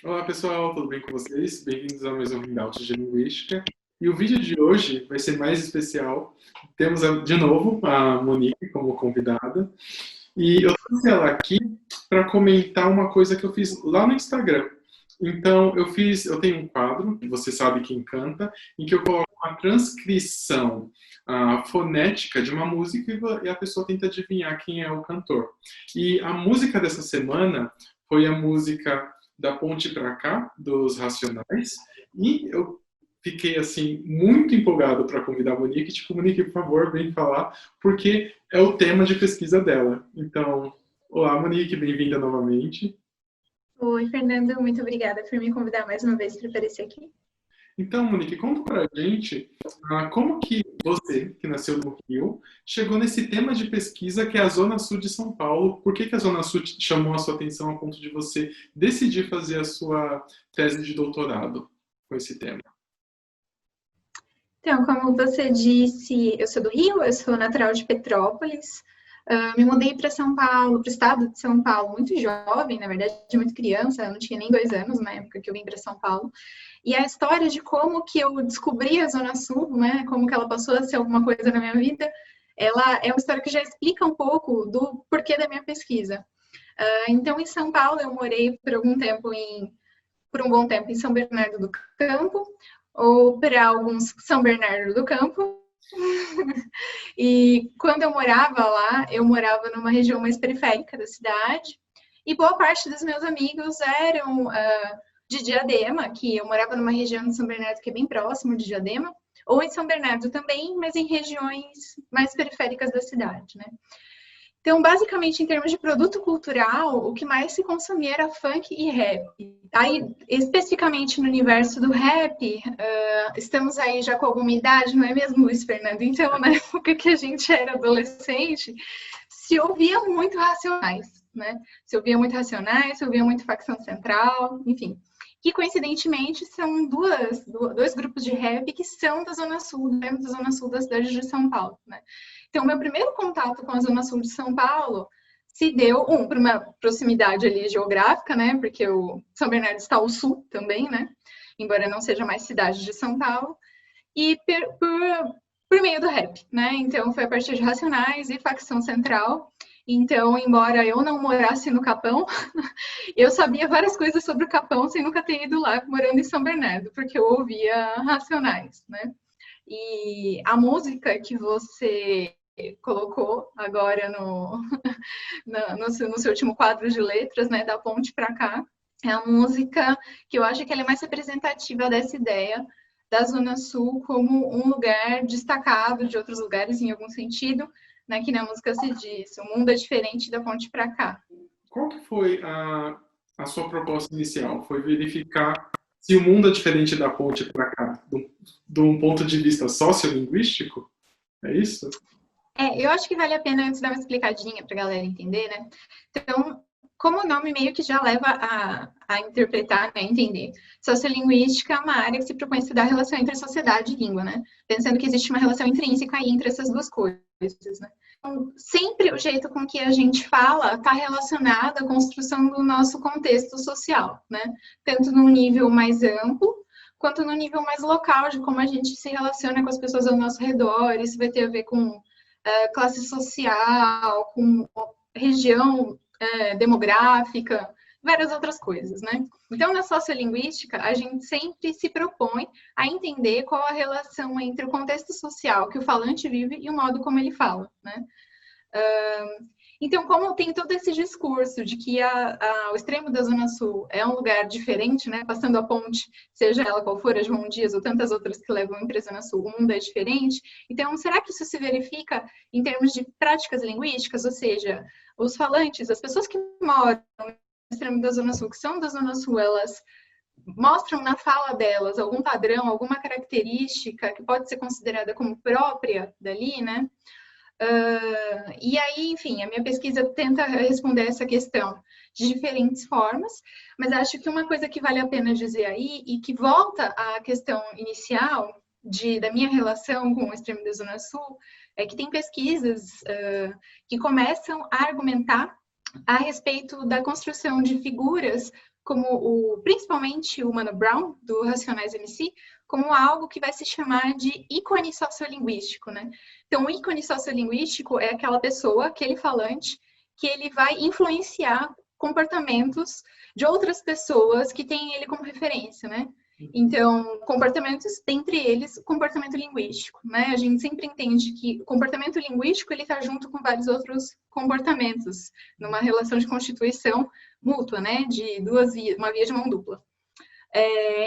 Olá pessoal, tudo bem com vocês? Bem-vindos a mais um Hangout de Linguística. E o vídeo de hoje vai ser mais especial. Temos de novo a Monique como convidada. E eu trouxe ela aqui para comentar uma coisa que eu fiz lá no Instagram. Então, eu tenho um quadro, que você sabe quem canta, em que eu coloco uma transcrição fonética de uma música e a pessoa tenta adivinhar quem é o cantor. E a música dessa semana foi a música Da Ponte Pra Cá, dos Racionais, e eu fiquei, assim, muito empolgado para convidar a Monique, tipo, Monique, por favor, vem falar, porque é o tema de pesquisa dela. Então, olá, Monique, bem-vinda novamente. Oi, Fernando, muito obrigada por me convidar mais uma vez para aparecer aqui. Então, Monique, conta pra gente como que você, que nasceu no Rio, chegou nesse tema de pesquisa que é a Zona Sul de São Paulo. Por que que a Zona Sul chamou a sua atenção a ponto de você decidir fazer a sua tese de doutorado com esse tema? Então, como você disse, eu sou do Rio, eu sou natural de Petrópolis. Me mudei para São Paulo, para o estado de São Paulo, muito jovem, na verdade, muito criança, eu não tinha nem 2 anos na época que eu vim para São Paulo. E a história de como que eu descobri a Zona Sul, né, como que ela passou a ser alguma coisa na minha vida, ela é uma história que já explica um pouco do porquê da minha pesquisa. Então, em São Paulo, eu morei por um bom tempo em São Bernardo do Campo, ou para alguns São Bernardo do Campo. E quando eu morava lá, eu morava numa região mais periférica da cidade, e boa parte dos meus amigos eram de Diadema, que eu morava numa região de São Bernardo que é bem próximo de Diadema, ou em São Bernardo também, mas em regiões mais periféricas da cidade, né? Então, basicamente, em termos de produto cultural, o que mais se consumia era funk e rap. Aí, especificamente no universo do rap, estamos aí já com alguma idade, não é mesmo, Luiz Fernando? Então, na época que a gente era adolescente, se ouvia muito Racionais, né? Se ouvia muito Racionais, se ouvia muito Facção Central, enfim. Que, coincidentemente, são dois grupos de rap que são da Zona Sul, dentro da Zona Sul da cidade de São Paulo, né? Então, meu primeiro contato com a Zona Sul de São Paulo se deu, por uma proximidade ali geográfica, né? Porque o São Bernardo está ao sul também, né? Embora não seja mais cidade de São Paulo. E por meio do rap, né? Então, foi a partir de Racionais e Facção Central. Então, embora eu não morasse no Capão, eu sabia várias coisas sobre o Capão sem nunca ter ido lá morando em São Bernardo, porque eu ouvia Racionais, né? E a música que você colocou agora no seu último quadro de letras, né, da ponte para cá, é a música que eu acho que ela é mais representativa dessa ideia da Zona Sul como um lugar destacado de outros lugares em algum sentido, né, que na música se diz, o mundo é diferente da ponte para cá. Qual que foi a sua proposta inicial? Foi verificar se o mundo é diferente da ponte para cá, de um ponto de vista sociolinguístico? É isso? Eu acho que vale a pena antes dar uma explicadinha para a galera entender, né? Então, como o nome meio que já leva a interpretar, né, a entender. Sociolinguística é uma área que se propõe a estudar a relação entre sociedade e língua, né? Pensando que existe uma relação intrínseca aí entre essas duas coisas, né? Então, sempre o jeito com que a gente fala está relacionado à construção do nosso contexto social, né? Tanto num nível mais amplo, quanto no nível mais local, de como a gente se relaciona com as pessoas ao nosso redor. Isso vai ter a ver com classe social, com região demográfica, várias outras coisas, né? Então, na sociolinguística, a gente sempre se propõe a entender qual a relação entre o contexto social que o falante vive e o modo como ele fala, né? Então, como tem todo esse discurso de que o extremo da Zona Sul é um lugar diferente, né? Passando a ponte, seja ela qual for, a João Dias ou tantas outras que levam para a Zona Sul, o mundo é diferente. Então, será que isso se verifica em termos de práticas linguísticas? Ou seja, os falantes, as pessoas que moram no extremo da Zona Sul, que são da Zona Sul, elas mostram na fala delas algum padrão, alguma característica que pode ser considerada como própria dali, né? E aí, enfim, a minha pesquisa tenta responder essa questão de diferentes formas, mas acho que uma coisa que vale a pena dizer aí, e que volta à questão inicial da minha relação com o extremo da Zona Sul, é que tem pesquisas que começam a argumentar a respeito da construção de figuras principalmente o Mano Brown, do Racionais MC, como algo que vai se chamar de ícone sociolinguístico, né? Então, o ícone sociolinguístico é aquela pessoa, aquele falante, que ele vai influenciar comportamentos de outras pessoas que têm ele como referência, né? Então, comportamentos, dentre eles, comportamento linguístico, né? A gente sempre entende que o comportamento linguístico, ele está junto com vários outros comportamentos, numa relação de constituição mútua, né? De uma via de mão dupla.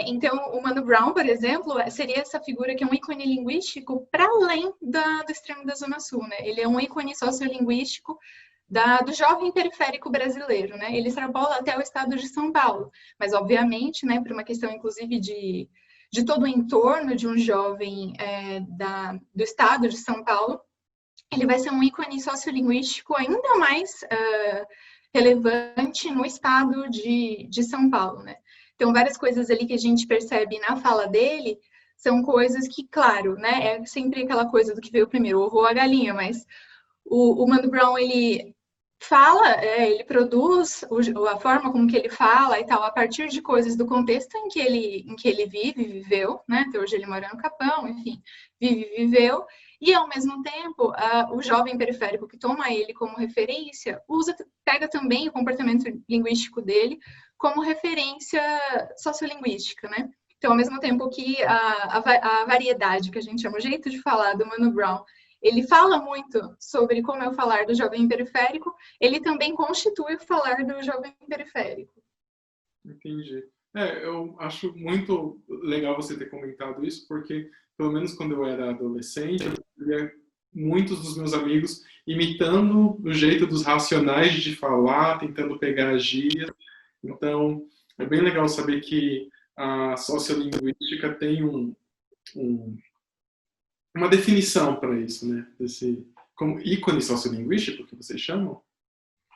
Então, o Mano Brown, por exemplo, seria essa figura que é um ícone linguístico para além do extremo da Zona Sul, né? Ele é um ícone sociolinguístico do jovem periférico brasileiro, né? Ele extrapola até o estado de São Paulo, mas obviamente, né, por uma questão inclusive de todo o entorno de um jovem do estado de São Paulo, ele vai ser um ícone sociolinguístico ainda mais relevante no estado de São Paulo, né? Então, várias coisas ali que a gente percebe na fala dele são coisas que, claro, né, é sempre aquela coisa do que veio primeiro, o ovo ou a galinha, mas o Mano Brown, ele fala, ele produz a forma como que ele fala e tal, a partir de coisas do contexto em que ele viveu, né? Até hoje ele mora no Capão, enfim, viveu, e ao mesmo tempo, o jovem periférico que toma ele como referência, pega também o comportamento linguístico dele como referência sociolinguística, né? Então, ao mesmo tempo que a variedade, que a gente chama, o jeito de falar do Mano Brown, ele fala muito sobre como é o falar do jovem periférico, ele também constitui o falar do jovem periférico. Entendi. Eu acho muito legal você ter comentado isso, porque, pelo menos quando eu era adolescente, eu via muitos dos meus amigos imitando o jeito dos Racionais de falar, tentando pegar as gírias. Então, é bem legal saber que a sociolinguística tem uma definição para isso, né? Como ícone sociolinguístico, que vocês chamam?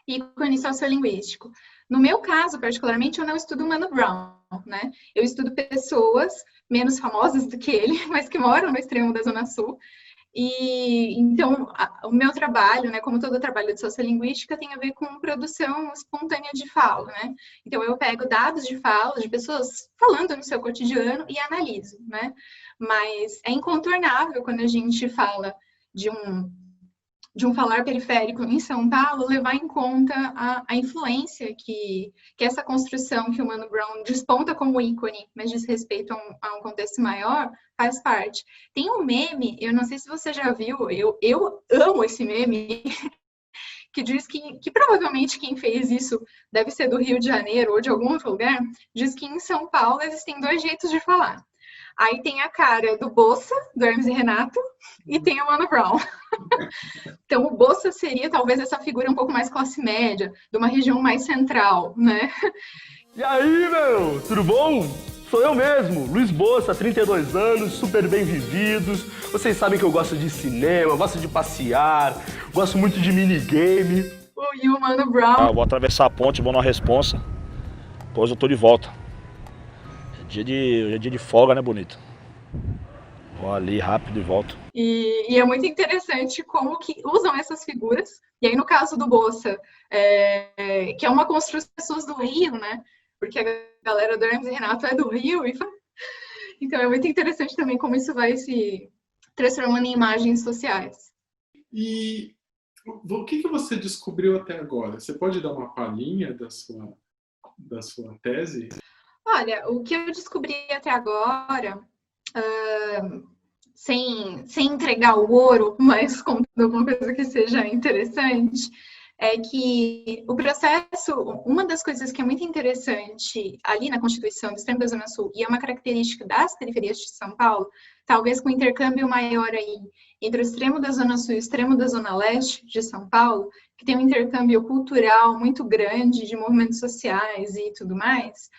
Ícone sociolinguístico. No meu caso, particularmente, eu não estudo Mano Brown, né? Eu estudo pessoas menos famosas do que ele, mas que moram no extremo da Zona Sul. E então, o meu trabalho, né, como todo trabalho de sociolinguística, tem a ver com produção espontânea de fala, né? Então, eu pego dados de fala de pessoas falando no seu cotidiano e analiso, né? Mas é incontornável quando a gente fala de um falar periférico em São Paulo, levar em conta a influência que essa construção que o Mano Brown desponta como ícone, mas diz respeito a um contexto maior, faz parte. Tem um meme, eu não sei se você já viu, eu amo esse meme, que diz que provavelmente quem fez isso deve ser do Rio de Janeiro ou de algum outro lugar, diz que em São Paulo existem 2 jeitos de falar. Aí tem a cara do Bossa, do Hermes e Renato, e tem o Mano Brown. Então, o Bossa seria talvez essa figura um pouco mais classe média, de uma região mais central, né? E aí, meu, tudo bom? Sou eu mesmo, Luiz Bossa, 32 anos, super bem vividos. Vocês sabem que eu gosto de cinema, gosto de passear, gosto muito de minigame. E o Mano Brown. Eu vou atravessar a ponte, vou na responsa, depois eu tô de volta. Hoje é dia de folga, né, bonito? Vou ali rápido e volto. E é muito interessante como que usam essas figuras. E aí, no caso do Bossa, que é uma construção das pessoas do Rio, né? Porque a galera do Hermes e Renato é do Rio. Então, é muito interessante também como isso vai se transformando em imagens sociais. E o que você descobriu até agora? Você pode dar uma palhinha da sua tese? Olha, o que eu descobri até agora, sem entregar o ouro, mas contando alguma coisa que seja interessante, é que o processo, uma das coisas que é muito interessante ali na Constituição do extremo da Zona Sul, e é uma característica das periferias de São Paulo, talvez com um intercâmbio maior aí entre o extremo da Zona Sul e o extremo da Zona Leste de São Paulo, que tem um intercâmbio cultural muito grande de movimentos sociais e tudo mais,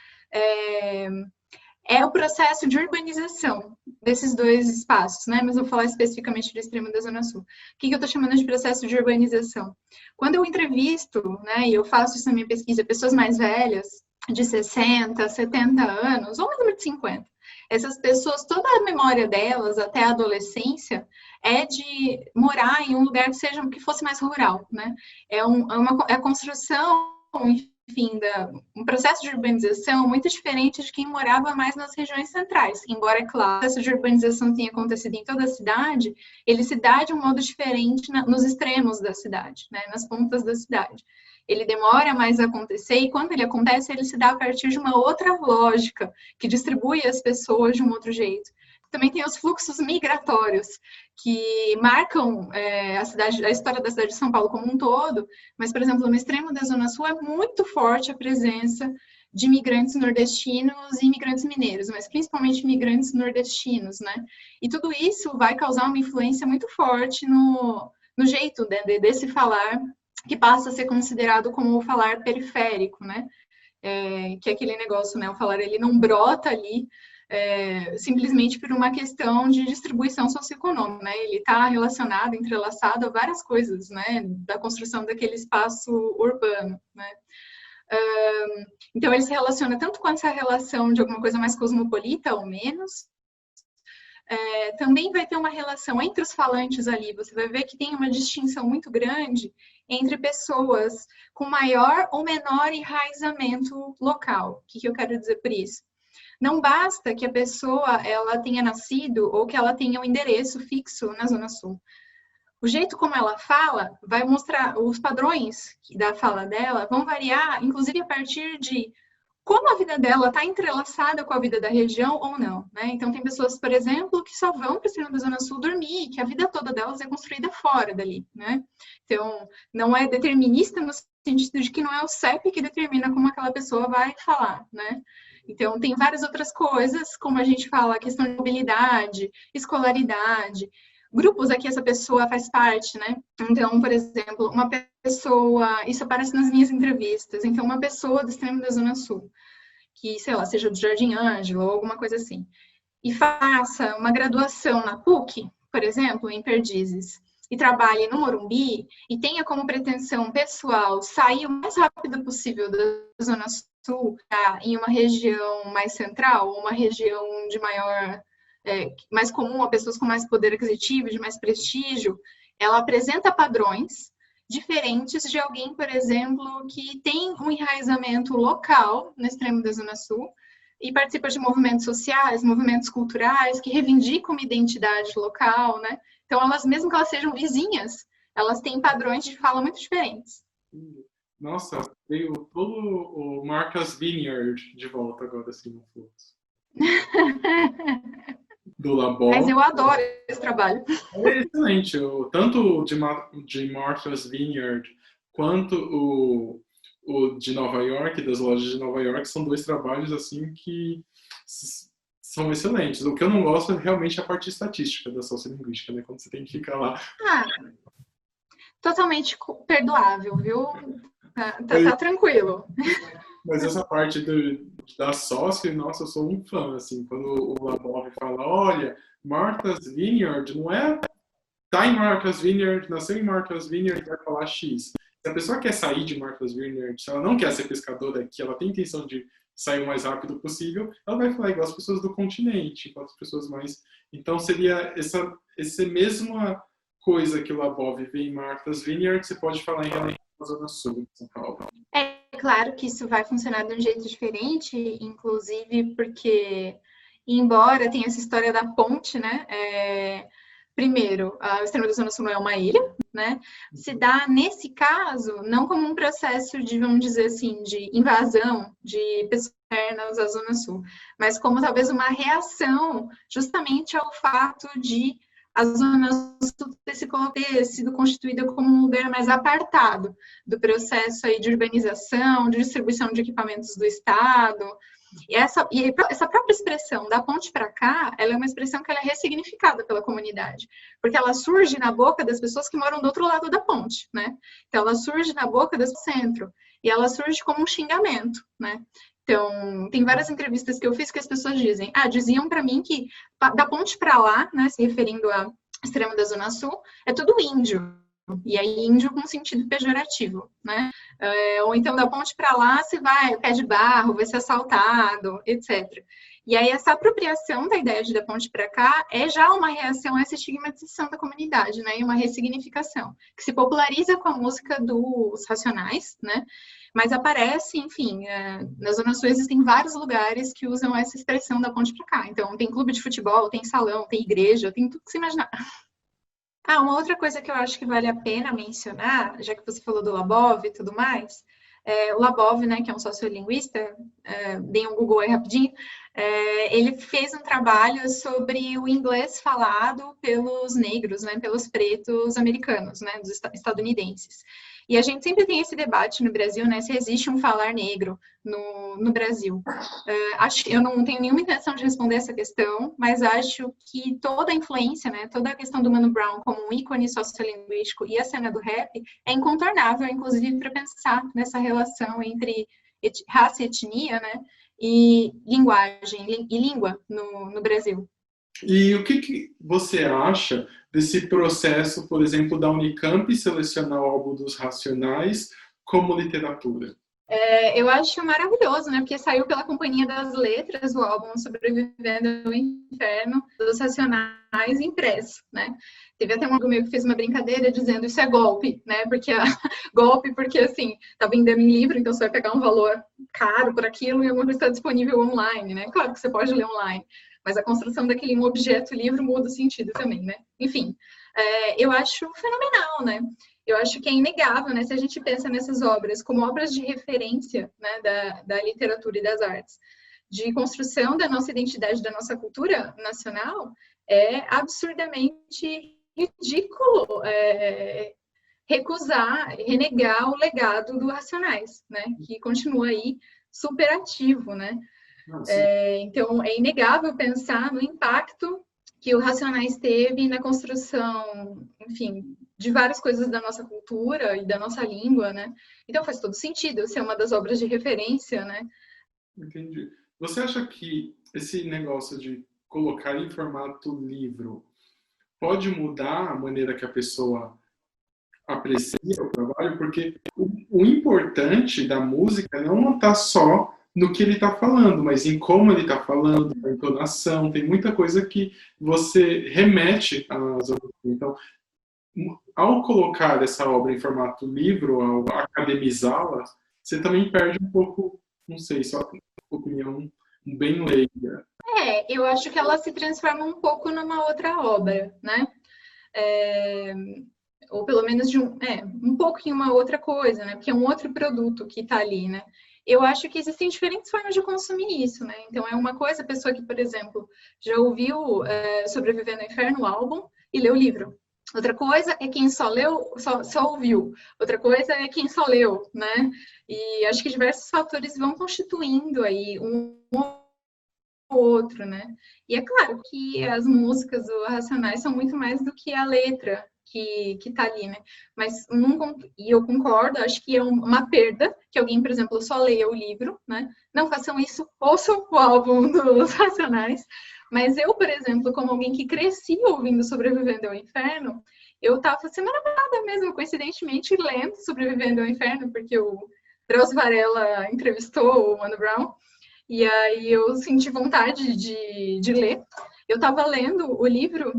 é o processo de urbanização desses 2 espaços, né? Mas eu vou falar especificamente do extremo da Zona Sul. O que eu estou chamando de processo de urbanização? Quando eu entrevisto, né, e eu faço isso na minha pesquisa, pessoas mais velhas, de 60, 70 anos, ou mesmo de 50, essas pessoas, toda a memória delas, até a adolescência, é de morar em um lugar que fosse mais rural, né? É a construção, enfim, um processo de urbanização muito diferente de quem morava mais nas regiões centrais. Embora, é claro, o processo de urbanização tenha acontecido em toda a cidade, ele se dá de um modo diferente nos extremos da cidade, né, nas pontas da cidade. Ele demora mais a acontecer e quando ele acontece, ele se dá a partir de uma outra lógica, que distribui as pessoas de um outro jeito. Também tem os fluxos migratórios, que marcam a história da cidade de São Paulo como um todo, mas, por exemplo, no extremo da Zona Sul é muito forte a presença de imigrantes nordestinos e imigrantes mineiros, mas principalmente imigrantes nordestinos, né? E tudo isso vai causar uma influência muito forte no jeito desse falar, que passa a ser considerado como o falar periférico, né? Que é aquele negócio, né? O falar, ele não brota ali simplesmente por uma questão de distribuição socioeconômica, né? Ele está relacionado, entrelaçado a várias coisas, né? Da construção daquele espaço urbano, né? Então, ele se relaciona tanto com essa relação de alguma coisa mais cosmopolita ou menos, também vai ter uma relação entre os falantes ali, você vai ver que tem uma distinção muito grande entre pessoas com maior ou menor enraizamento local. O que eu quero dizer por isso? Não basta que a pessoa ela tenha nascido ou que ela tenha um endereço fixo na Zona Sul. O jeito como ela fala vai mostrar, os padrões da fala dela vão variar, inclusive a partir de como a vida dela está entrelaçada com a vida da região ou não, né? Então, tem pessoas, por exemplo, que só vão para o extremo da Zona Sul dormir, que a vida toda delas é construída fora dali, né? Então, não é determinista no sentido de que não é o CEP que determina como aquela pessoa vai falar, né? Então, tem várias outras coisas, como a gente fala, a questão de mobilidade, escolaridade, grupos a que essa pessoa faz parte, né? Então, por exemplo, uma pessoa, isso aparece nas minhas entrevistas, então uma pessoa do extremo da Zona Sul, que, sei lá, seja do Jardim Ângelo ou alguma coisa assim, e faça uma graduação na PUC, por exemplo, em Perdizes, e trabalhe no Morumbi, e tenha como pretensão pessoal sair o mais rápido possível da Zona Sul, em uma região mais central, ou uma região de mais comum a pessoas com mais poder aquisitivo, de mais prestígio, ela apresenta padrões diferentes de alguém, por exemplo, que tem um enraizamento local no extremo da Zona Sul e participa de movimentos sociais, movimentos culturais, que reivindicam uma identidade local, né? Então, elas, mesmo que elas sejam vizinhas, elas têm padrões de fala muito diferentes. Nossa, veio todo o Martha's Vineyard de volta agora, assim, no fluxo. Do Labor. Mas eu adoro esse trabalho. É excelente. Tanto de Martha's Vineyard quanto o de Nova York, das lojas de Nova York, são dois trabalhos assim que são excelentes. O que eu não gosto é realmente a parte estatística da sociolinguística, né? Quando você tem que ficar lá. Totalmente perdoável, viu? Tá tranquilo. Mas essa parte da sócio, nossa, eu sou um fã, assim, quando o Labov fala, olha, Martha's Vineyard não é tá em Martha's Vineyard, nasceu em Martha's Vineyard, vai falar X. Se a pessoa quer sair de Martha's Vineyard, se ela não quer ser pescadora aqui, ela tem intenção de sair o mais rápido possível, ela vai falar igual as pessoas do continente, igual as pessoas mais... Então, seria essa mesma coisa que o Labov vê em Martha's Vineyard, você pode falar em relação à Zona Sul de São Paulo. É claro que isso vai funcionar de um jeito diferente, inclusive porque, embora tenha essa história da ponte, né? Primeiro, o extremo da Zona Sul não é uma ilha, né? Se dá, nesse caso, não como um processo de, vamos dizer assim, de invasão de pessoas internas à Zona Sul, mas como talvez uma reação justamente ao fato de a Zona Sul ter sido constituída como um lugar mais apartado do processo aí de urbanização, de distribuição de equipamentos do Estado. E essa própria expressão, da ponte para cá, ela é uma expressão que ela é ressignificada pela comunidade, porque ela surge na boca das pessoas que moram do outro lado da ponte, né? Então, ela surge na boca do centro, e ela surge como um xingamento, né? Então, tem várias entrevistas que eu fiz que as pessoas diziam para mim que da ponte para lá, né, se referindo ao extremo da Zona Sul, é tudo índio. E aí, índio com sentido pejorativo, né? Ou então, da ponte para lá, você vai, pé de barro, vai ser assaltado, etc. E aí, essa apropriação da ideia de da ponte para cá é já uma reação a essa estigmatização da comunidade, né? E uma ressignificação, que se populariza com a música dos Racionais, né? Mas aparece, enfim, na Zona Sul existem vários lugares que usam essa expressão da ponte para cá. Então, tem clube de futebol, tem salão, tem igreja, tem tudo que você imaginar. Ah, uma outra coisa que eu acho que vale a pena mencionar, já que você falou do Labov e tudo mais, o Labov, né, que é um sociolinguista, dei um Google aí rapidinho, ele fez um trabalho sobre o inglês falado pelos negros, né, pelos pretos americanos, né, dos estadunidenses. E a gente sempre tem esse debate no Brasil, né, se existe um falar negro no Brasil. Eu não tenho nenhuma intenção de responder essa questão, mas acho que toda a influência, né, toda a questão do Mano Brown como um ícone sociolinguístico e a cena do rap é incontornável, inclusive para pensar nessa relação entre raça e etnia, né, e linguagem e língua no Brasil. E o que você acha desse processo, por exemplo, da Unicamp selecionar o álbum dos Racionais como literatura? Eu acho maravilhoso, né? Porque saiu pela Companhia das Letras o álbum Sobrevivendo ao Inferno dos Racionais impresso, né? Teve até um amigo meu que fez uma brincadeira dizendo isso é golpe, né? Golpe porque, assim, tá vendendo em livro, então você vai pegar um valor caro por aquilo e alguma coisa está disponível online, né? Claro que você pode ler online, mas a construção daquele objeto livro muda o sentido também, né? Enfim, eu acho fenomenal, né? Eu acho que é inegável, né? Se a gente pensa nessas obras como obras de referência, né, da literatura e das artes, de construção da nossa identidade, da nossa cultura nacional, é absurdamente ridículo renegar o legado do Racionais, né? Que continua aí super ativo, né? Então, é inegável pensar no impacto que o Racionais teve na construção, enfim, de várias coisas da nossa cultura e da nossa língua, né? Então faz todo sentido ser uma das obras de referência, né? Entendi. Você acha que esse negócio de colocar em formato livro pode mudar a maneira que a pessoa aprecia o trabalho? Porque o importante da música não está só no que ele está falando, mas em como ele está falando, a entonação, tem muita coisa que você remete às outras. Então, ao colocar essa obra em formato livro, ao academizá-la, você também perde um pouco, não sei, só opinião bem leiga. Eu acho que ela se transforma um pouco numa outra obra, né? Ou pelo menos um pouco em uma outra coisa, né? Porque é um outro produto que está ali, né? Eu acho que existem diferentes formas de consumir isso, né? Então, é uma coisa a pessoa que, por exemplo, já ouviu Sobrevivendo ao Inferno, o álbum, e leu o livro. Outra coisa é quem só leu, só ouviu. Outra coisa é quem só leu, né? E acho que diversos fatores vão constituindo aí um ou outro, né? E é claro que as músicas do Racionais são muito mais do que a letra que tá ali, né? Mas e eu concordo, acho que é uma perda que alguém, por exemplo, só leia o livro, né? Não façam isso, ouçam o álbum dos Racionais. Mas eu, por exemplo, como alguém que cresci ouvindo Sobrevivendo ao Inferno, eu estava semana passada mesmo, coincidentemente, lendo Sobrevivendo ao Inferno, porque o Drauzio Varela entrevistou o Mano Brown, e aí eu senti vontade de ler. Eu estava lendo o livro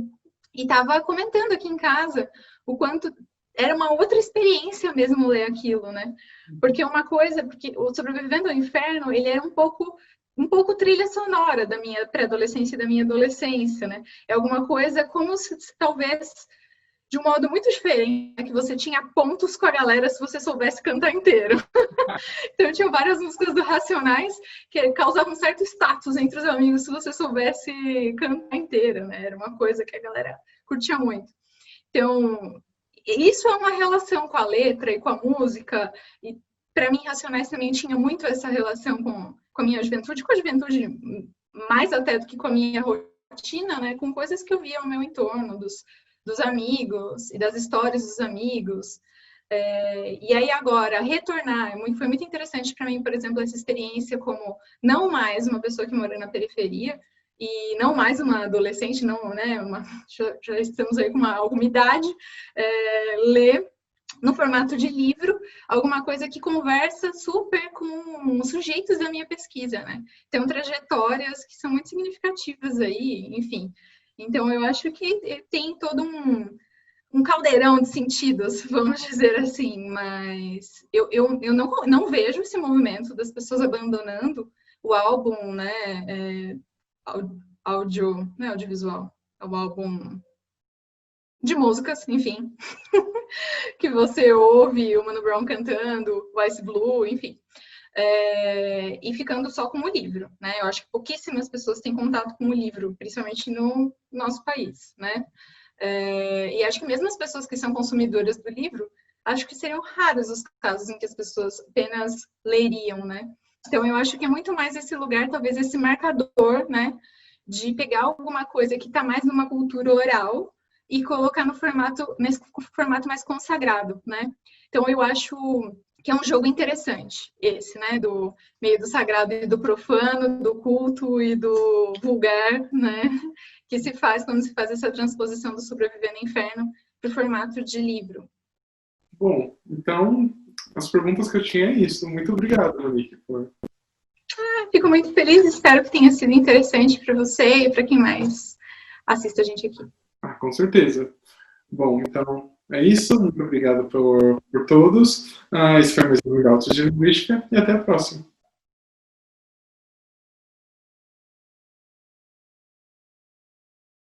e estava comentando aqui em casa o quanto era uma outra experiência mesmo ler aquilo, né? Porque o Sobrevivendo ao Inferno, ele era um pouco trilha sonora da minha pré-adolescência e da minha adolescência, né? É alguma coisa como se talvez de um modo muito diferente, né? Que você tinha pontos com a galera se você soubesse cantar inteiro. Então tinha várias músicas do Racionais que causavam um certo status entre os amigos se você soubesse cantar inteiro, né? Era uma coisa que a galera curtia muito. Então, isso é uma relação com a letra e com a música, e para mim Racionais também tinha muito essa relação com a minha juventude, mais até do que com a minha rotina, né? Com coisas que eu via ao meu entorno, dos amigos e das histórias dos amigos. E aí agora, retornar, foi muito interessante para mim, por exemplo, essa experiência como não mais uma pessoa que mora na periferia e não mais uma adolescente, não, né? Já estamos aí com alguma idade, ler no formato de livro, alguma coisa que conversa super com os sujeitos da minha pesquisa, né? Tem trajetórias que são muito significativas aí, enfim. Então, eu acho que tem todo um um caldeirão de sentidos, vamos dizer assim, mas eu não vejo esse movimento das pessoas abandonando o álbum, né, áudio, não é audiovisual, é o álbum de músicas, enfim, que você ouve o Mano Brown cantando, o Ice Blue, enfim, e ficando só com o livro, né? Eu acho que pouquíssimas pessoas têm contato com o livro, principalmente no nosso país, né? E acho que mesmo as pessoas que são consumidoras do livro, acho que seriam raros os casos em que as pessoas apenas leriam, né? Então, eu acho que é muito mais esse lugar, talvez esse marcador, né? De pegar alguma coisa que está mais numa cultura oral e colocar nesse formato mais consagrado, né? Então, eu acho que é um jogo interessante, esse, né? Do meio do sagrado e do profano, do culto e do vulgar, né? Que se faz quando se faz essa transposição do Sobreviver no Inferno para o formato de livro. Bom, então, as perguntas que eu tinha é isso. Muito obrigado, Monique, por... Fico muito feliz, espero que tenha sido interessante para você e para quem mais assiste a gente aqui. Com certeza. Bom, então, é isso. Muito obrigado por todos. Esse foi mais um Autos de Linguística e até a próxima.